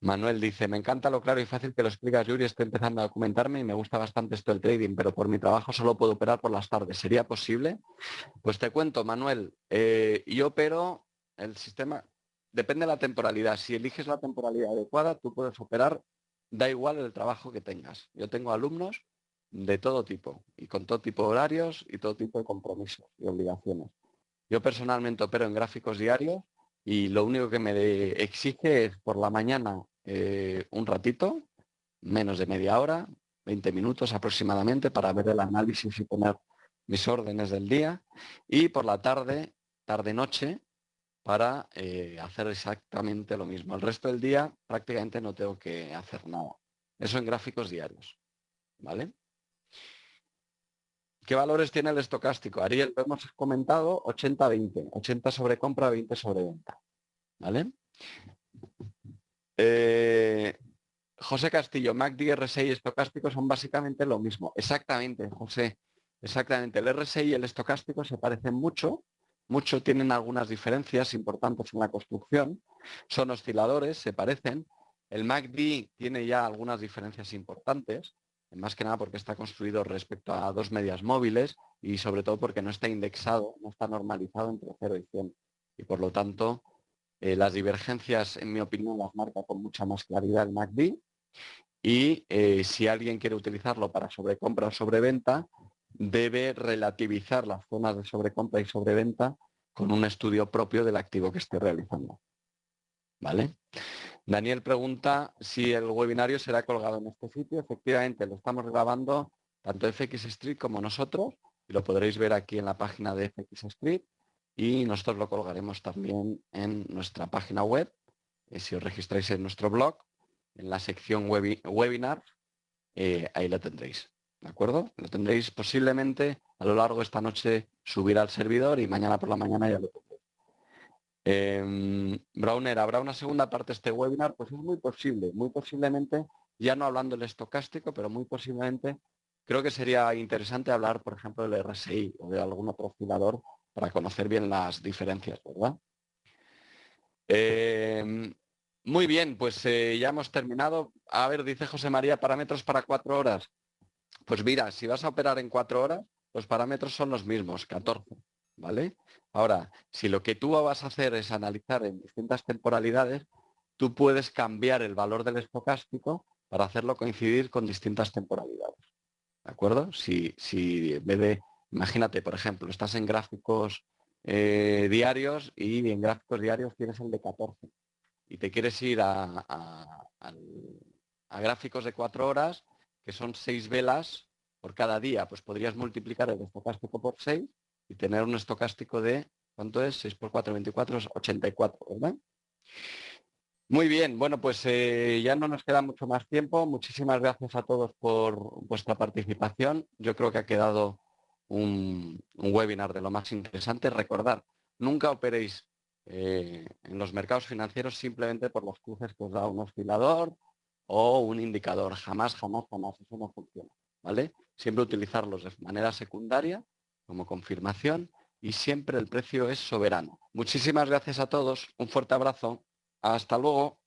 A: Manuel dice, me encanta lo claro y fácil que lo explicas, Yuri. Estoy empezando a documentarme y me gusta bastante esto del trading, pero por mi trabajo solo puedo operar por las tardes. ¿Sería posible? Pues te cuento, Manuel. Yo opero el sistema, depende de la temporalidad. Si eliges la temporalidad adecuada, tú puedes operar, da igual el trabajo que tengas. Yo tengo alumnos de todo tipo y con todo tipo de horarios y todo tipo de compromisos y obligaciones. Yo personalmente opero en gráficos diarios y lo único que me exige es por la mañana un ratito, menos de media hora, 20 minutos aproximadamente, para ver el análisis y poner mis órdenes del día, y por la tarde, tarde-noche, para hacer exactamente lo mismo. El resto del día prácticamente no tengo que hacer nada. Eso en gráficos diarios. ¿Vale? ¿Qué valores tiene el estocástico? Ariel, lo hemos comentado, 80-20. 80 sobre compra, 20 sobre venta. ¿Vale? José Castillo, MACD, RSI y estocástico son básicamente lo mismo. Exactamente, José. Exactamente. El RSI y el estocástico se parecen mucho. Mucho, tienen algunas diferencias importantes en la construcción. Son osciladores, se parecen, El MACD tiene ya algunas diferencias importantes, más que nada porque está construido respecto a dos medias móviles y sobre todo porque no está indexado, no está normalizado entre 0 y 100. Y por lo tanto, las divergencias, en mi opinión, las marca con mucha más claridad el MACD. Y si alguien quiere utilizarlo para sobrecompra o sobreventa, debe relativizar las zonas de sobrecompra y sobreventa con un estudio propio del activo que esté realizando. ¿Vale? Daniel pregunta si el webinario será colgado en este sitio. Efectivamente, lo estamos grabando tanto FX Street como nosotros y lo podréis ver aquí en la página de FX Street y nosotros lo colgaremos también en nuestra página web. Si os registráis en nuestro blog, en la sección webinar, ahí lo tendréis. ¿De acuerdo? Lo tendréis posiblemente a lo largo de esta noche subir al servidor y mañana por la mañana ya lo tendréis. Browner, ¿habrá una segunda parte de este webinar? Pues es muy posible, muy posiblemente, ya no hablando del estocástico, pero muy posiblemente creo que sería interesante hablar, por ejemplo, del RSI o de algún otro oscilador para conocer bien las diferencias, ¿verdad? Muy bien, pues ya hemos terminado. A ver, dice José María, parámetros para 4 horas. Pues mira, si vas a operar en 4 horas, los parámetros son los mismos, 14, ¿vale? Ahora, si lo que tú vas a hacer es analizar en distintas temporalidades, tú puedes cambiar el valor del estocástico para hacerlo coincidir con distintas temporalidades, ¿de acuerdo? Si en vez de, imagínate, por ejemplo, estás en gráficos diarios y en gráficos diarios tienes el de 14 y te quieres ir a gráficos de 4 horas, que son 6 velas por cada día, pues podrías multiplicar el estocástico por 6 y tener un estocástico de, ¿cuánto es? 6 por 4, 24, es 84, ¿verdad? Muy bien, bueno, pues ya no nos queda mucho más tiempo. Muchísimas gracias a todos por vuestra participación. Yo creo que ha quedado un webinar de lo más interesante. Recordad, nunca operéis en los mercados financieros simplemente por los cruces que os da un oscilador o un indicador. Jamás, jamás, jamás. Eso no funciona, ¿vale? Siempre utilizarlos de manera secundaria como confirmación y siempre el precio es soberano. Muchísimas gracias a todos. Un fuerte abrazo. Hasta luego.